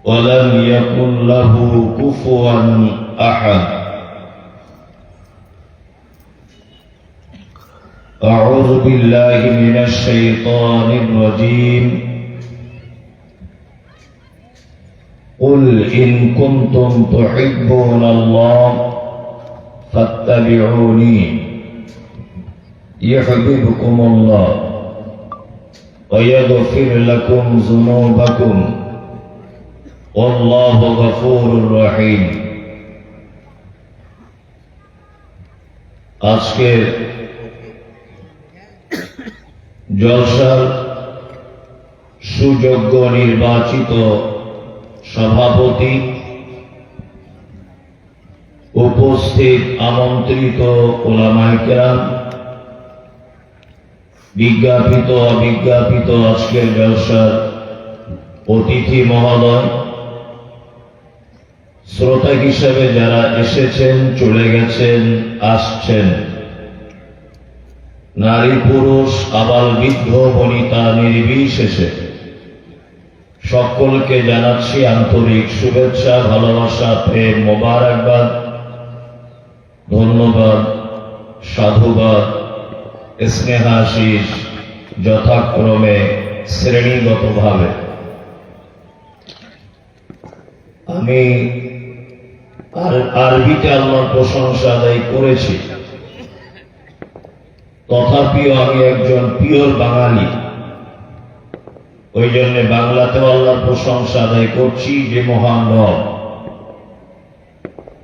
ولم يكن له كفوا أحد. أعوذ بالله من الشيطان الرجيم. قل إن كنتم تحبون الله فاتبعوني يحببكم الله ويغفر لكم ذنوبكم والله غفور رحيم. আজকের জলসার সুযোগ্য নির্বাচিত সভাপতি, উপস্থিত আমন্ত্রিত উলামায়ে কেরাম, বিজ্ঞাপিত অবিজ্ঞাপিত আজকের জলসার অতিথি মহোদয়, শ্রোতা হিসেবে যারা এসেছেন, চলে গেছেন, আসছেন, নারী পুরুষ আবাল বৃদ্ধ বনিতা নির্বিশেষে সকলকে জানাচ্ছি আন্তরিক শুভেচ্ছা, ভালোবাসা, প্রেম, মোবারকবাদ, ধন্যবাদ, সাধুবাদ, স্নেহাশিস যথাক্রমে শ্রেণীগতভাবে। আমি আরবিতে আল্লাহর প্রশংসা আদায় করেছি, তথাপিও আমি একজন পিওর বাঙালি, ওই জন্য বাংলাতেও আল্লাহর প্রশংসা আদায় করছি যে মহান রব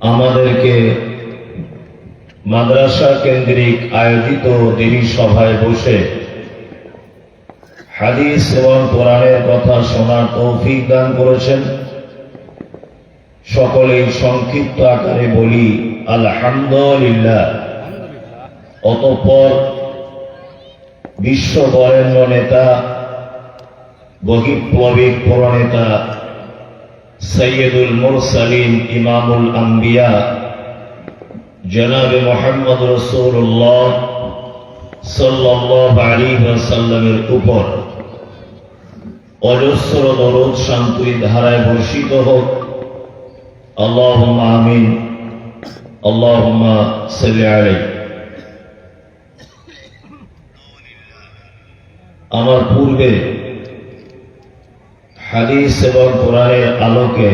আমাদেরকে মাদ্রাসা কেন্দ্রিক আয়োজিত দিনী সভায় বসে হাদিস এবং কোরআনের কথা শোনার তৌফিক দান করেছেন। সকলেই সংক্ষিপ্ত আকারে বলি আলহামদুলিল্লাহ। অতঃপর বিশ্ব বরেণ্য নেতা, বহিঃপ্লবিক প্রণেতা, সৈয়দুল মুরসালিন, ইমামুল আম্বিয়া জনাবে মুহাম্মদ রাসূলুল্লাহ সাল্লাল্লাহু আলাইহি ওয়াসাল্লামের উপর অজস্র দরুদ শান্তি ধারায় বর্ষিত হোক। আল্লাহুম্মা আমিন, আল্লাহুম্মা সাল্লি আলাইহি। আমার পূর্বে হাদিস এবং কোরআনের আলোকে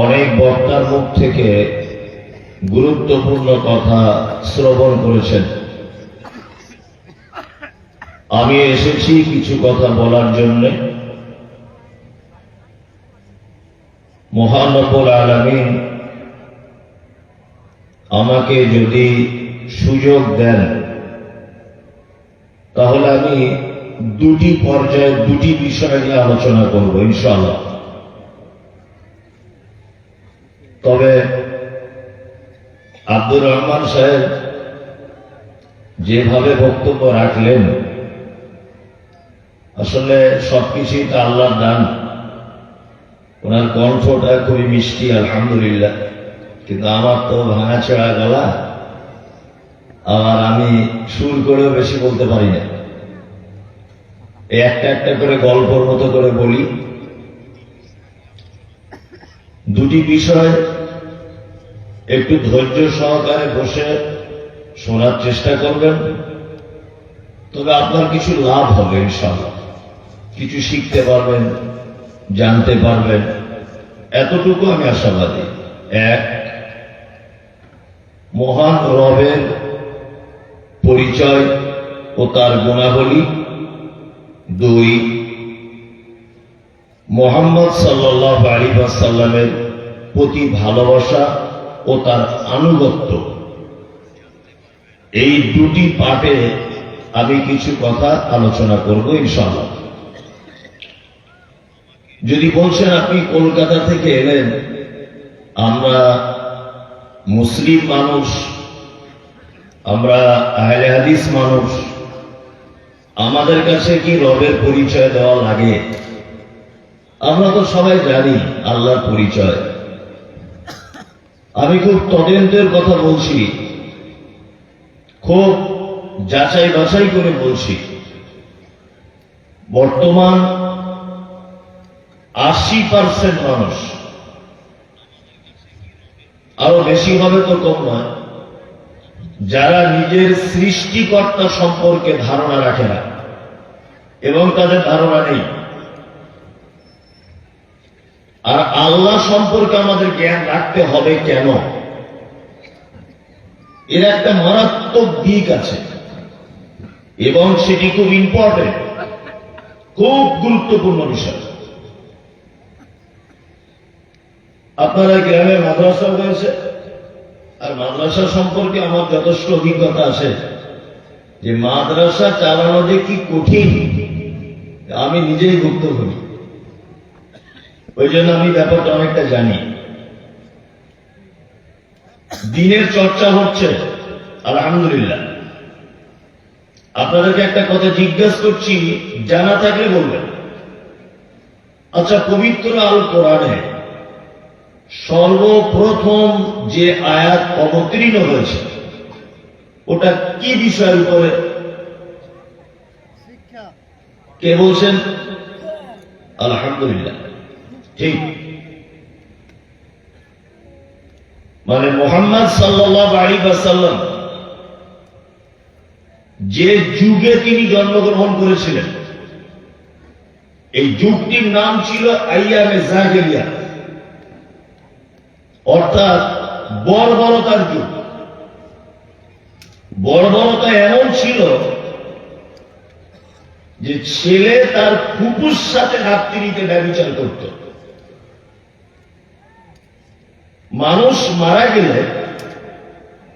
অনেক বক্তার মুখ থেকে গুরুত্বপূর্ণ কথা শ্রবণ করেছেন। আমি এসেছি কিছু কথা বলার জন্য। মহান রব্বুল আলামিন আমাকে যদি সুযোগ দেন তাহলে আমি দুটি পর্যায়ে দুটি বিষয় নিয়ে আলোচনা করব ইনশাআল্লাহ। তবে আব্দুর রহমান সাহেব যেভাবে বক্তব্য রাখলেন, আসলে সবকিছুই তো আল্লাহর দান। ওনার কণ্ঠটা খুবই মিষ্টি আলহামদুলিল্লাহ, কিন্তু আমার তো ভাঙাচোরা গলা, আর আমি সুর করেও বেশি বলতে পারি না। একটা একটা করে গল্পের মতো করে বলি। দুটি বিষয় একটু ধৈর্য সহকারে বসে শোনার চেষ্টা করবেন, তবে আপনার কিছু লাভ হবে ইনশাআল্লাহ। কিছু শিখতে পারবেন, জানতে পারবেন, এতটুকু আমি আশাবাদী। এক, মহান রবের পরিচয় ও তার গুণাবলী। দুই, মুহাম্মদ সাল্লাল্লাহু আলাইহি ওয়াসাল্লামের প্রতি ভালোবাসা ও তার আনুগত্য। এই দুটি পাঠে আমি কিছু কথা আলোচনা করব ইনশাআল্লাহ। যদি বলছেন আপনি কলকাতা থেকে এলেন, আমরা মুসলিম মানুষ, আমরা আহলে হাদিস মানুষ, আমাদের কাছে কি রবের পরিচয় দেওয়া লাগে? আমরা তো সবাই জানি আল্লাহর পরিচয়। আমি খুব তদন্তের কথা বলছি, খুব যাচাই বাছাই করে বলছি। বর্তমান 80% মানুষ, আরো বেশি হবে তো কম নয়, যারা নিজের সৃষ্টিকর্তা সম্পর্কে ধারণা রাখে না এবং তাদের ধারণা নেই। আর আল্লাহ সম্পর্কে আমাদের জ্ঞান রাখতে হবে কেন, এর একটা মারাত্মক দিক আছে এবং সেটি খুব ইম্পর্টেন্ট, খুব গুরুত্বপূর্ণ বিষয়। আপনারা গ্রামে মাদ্রাসা রয়েছে, আর মাদ্রাসা সম্পর্কে আমার যথেষ্ট অভিজ্ঞতা আছে যে মাদ্রাসা চালানো যে কি কঠিন আমি নিজেই ভুক্তভোগী, ওই জন্য আমি ব্যাপারটা অনেকটা জানি। দিনের চর্চা হচ্ছে আলহামদুলিল্লাহ। আপনাদেরকে একটা কথা জিজ্ঞেস করছি, জানা থাকলে বলবেন। আচ্ছা, পবিত্র আল কোরআনে সর্বপ্রথম যে আয়াত অবতীর্ণ হয়েছে ওটা কি বিষয়ের উপরে? কে বলছেন? আলহামদুলিল্লাহ, ঠিক। মানে মুহাম্মদ সাল্লাল্লাহু আলাইহি ওয়াসাল্লাম যে যুগে তিনি জন্মগ্রহণ করেছিলেন, এই যুগটির নাম ছিল আইয়ামে জাহেলিয়া, অর্থাৎ বর্বরতার যুগ। বর্বরতা এমন ছিল যে ছেলে তার ফুপুর সাথে রাত্রিতে ব্যভিচার করত। মানুষ মারা গেলে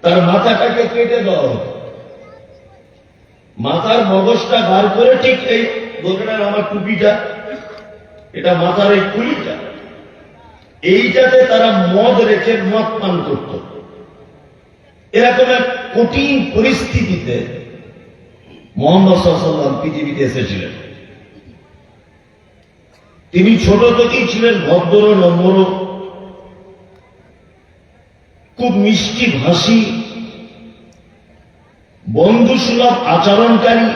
তার মাথাটাকে কেটে দেওয়া হতো, মাথার মগজটা বার করে, ঠিক এই বলবেন আমার টুপিটা, এটা মাথার এই কুলিটা, এইটাতে তারা মদ রেখে মদ পান করত। এরকম এক কঠিন পরিস্থিতিতে মুহাম্মদ সাল্লাল্লাহু আলাইহি ওয়াসাল্লাম পৃথিবীতে এসেছিলেন। তিনি ছোট থেকেই ছিলেন ভদ্র, নম্র, খুব মিষ্টি ভাষী, বন্ধুসুলভ আচরণকারী।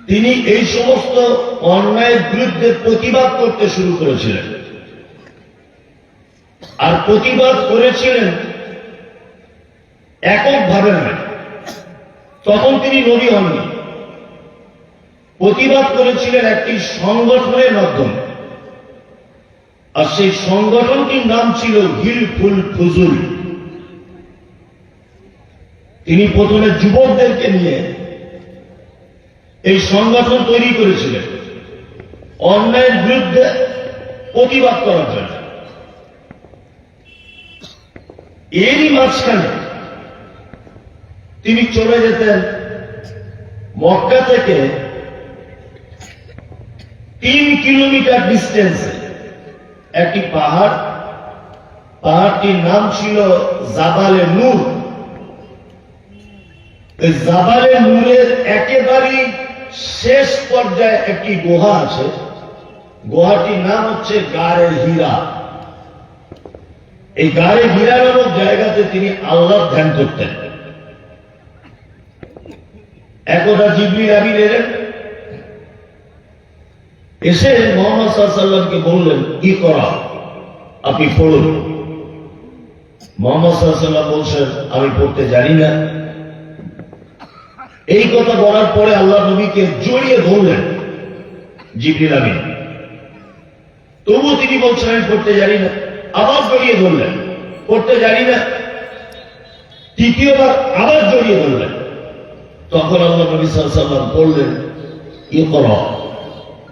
তিনি এই সমস্ত অন্যায়ের বিরুদ্ধে প্রতিবাদ করতে শুরু করেছিলেন, আর প্রতিবাদ করেছিলেন এককভাবে নয়। তখন তিনি নবী হননি, প্রতিবাদ করেছিলেন একটি সংগঠনের মাধ্যমে, আর সেই সংগঠনটির নাম ছিল হিলফুল ফুজুল। তিনি প্রথমে যুবকদেরকে নিয়ে এই সংগঠন তৈরি করেছিলেন অন্যায়ের বিরুদ্ধে প্রতিবাদ করার জন্য। এরই মাঝখানে তিনি চলে যেতেন মক্কা থেকে 3 কিলোমিটার ডিস্টেন্সে একটি পাহাড়, পাহাড়টির নাম ছিল জাবালে নূর। এই জাবালে নূরের একেবারেই শেষ পর্যায়ে একটি গুহা আছে, গুহাটির নাম হচ্ছে গারে হীরা। এই গারে হীরা নামক জায়গাতে তিনি আল্লাহর ধ্যান করতেন। একদা জিবরিল আমিন এলেন, এসে মুহাম্মদ সাল্লাল্লাহু আলাইহি ওয়াসাল্লামকে বললেন, কি করা, আপনি পড়ুন। মুহাম্মদ সাল্লাল্লাহু আলাইহি ওয়াসাল্লাম বলছেন, আমি পড়তে জানি না। এই কথা বলার পরে আল্লাহ নবীকে জড়িয়ে ধরলেন জিবরিল আমিন। তবুও তিনি বলছেন, আমি পড়তে জানি না। আবার জড়িয়ে ধরলেন, পড়তে জানি না। তৃতীয়বার আবার জড়িয়ে ধরলেন। তখন আল্লাহ নবী সাল্লাল্লাহু আলাইহি ওয়াসাল্লাম বললেন, ইকরা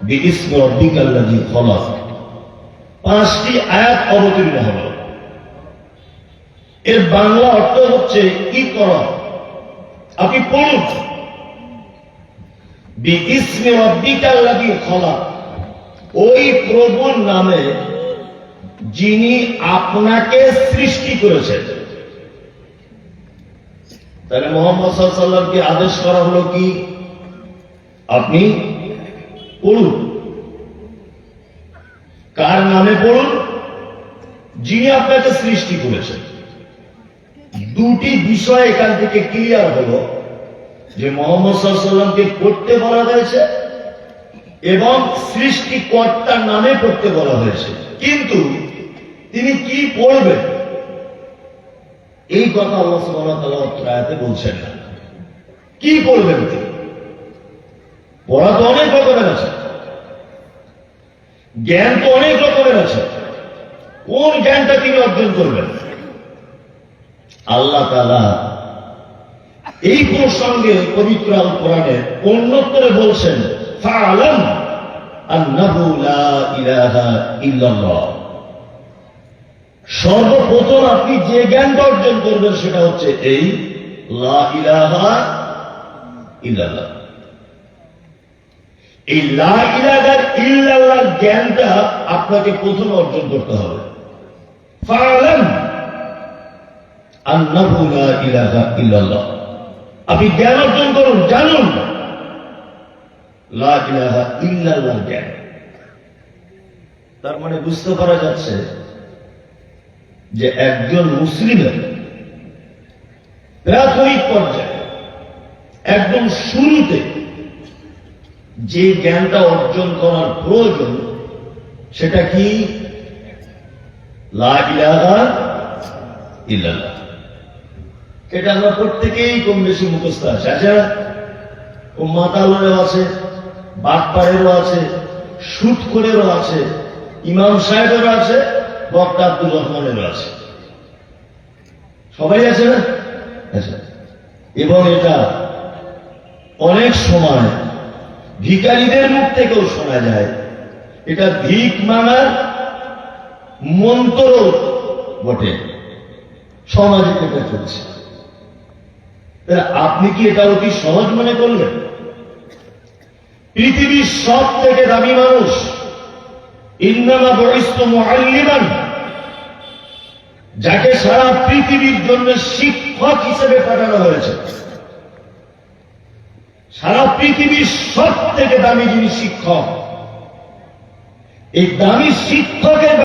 বিইসমি রাব্বিকাল্লাযী খলাক। 5টি আয়াত অবতীর্ণ হল। এর বাংলা অর্থ হচ্ছে ইকরা, আপনি পড়ুন, বিইসমি রাব্বিকাল্লাযী খলাক, ওই প্রভুর নামে যিনি আপনাকে সৃষ্টি করেছেন। তাহলে মুহাম্মদ সাল্লাল্লাহু আলাইহি ওয়াসাল্লামকে আদেশ করা হলো কি, আপনি পড়ুন। কার নামে পড়ুন? যিনি আপনাকে সৃষ্টি করেছেন। দুটি বিষয় এখান থেকে ক্লিয়ার হলো। যে মুহাম্মদ সাল্লাল্লাহু আলাইহি ওয়াসাল্লামকে পড়তে বলা হয়েছে এবং সৃষ্টিকর্তার নামে পড়তে বলা হয়েছে, কিন্তু তিনি কি পড়বেন এই কথা আল্লাহ সুবহানাহু ওয়া তাআলা আয়াতে বলছেন না। কি পড়বেন তিনি? পড়া তো অনেক রকমের আছে, জ্ঞান তো অনেক রকমের আছে, কোন জ্ঞানটা তিনি অর্জন করবেন? আল্লাহ তাআলা এই প্রসঙ্গে পবিত্র আল কোরআনে অন্যত্রে বলছেন, ফা'লাম আন্নাহু লা ইলাহা ইল্লাল্লাহ। সর্বপ্রথম আপনি যে জ্ঞানটা অর্জন করবেন সেটা হচ্ছে এই লা ইলাহা ইল্লাল্লাহ। এই লা ইলাহা ইল্লাল্লাহ জ্ঞানটা আপনাকে প্রথম অর্জন করতে হবে। ফা'লাম আন্নাহু লা ইলাহা ইল্লাল্লাহ, আপনি জ্ঞান অর্জন করুন, জানুন লা ইলাহা ইল্লাল্লাহ জ্ঞান। তার মানে বুঝতে পারা যাচ্ছে যে একজন মুসলিমের প্রাথমিক পর্যায়ে একদম শুরুতে যে জ্ঞানটা অর্জন করার প্রয়োজন সেটা কি? লা ইলাহা ইল্লাল্লাহ। এটা আমরা প্রত্যেকেই কম বেশি মুখস্থ আছে। আচ্ছা, ও মাতালেরও আছে, বাটপাড়েরও আছে, সুদখোরেরও আছে, ইমাম সাহেবেরও আছে, বক্তা আব্দুর রহমানেরও আছে, সবাই আছে না? আচ্ছা, এবং এটা অনেক সময় ভিখারীদের মুখ থেকেও শোনা যায়। এটা ভিক মাঙার মন্ত্র বটে, সমাজে এটা চলছে। আপনি কি এটা অতি সহজ মনে করলেন? পৃথিবীর সব থেকে দামি মানুষ, ইন্নামা বুইসতু মুআল্লিমান, যাকে সারা পৃথিবীর জন্য শিক্ষক হিসেবে পাঠানো হয়েছে। সারা পৃথিবীর সব থেকে দামি যিনি শিক্ষক, এই দামি শিক্ষকের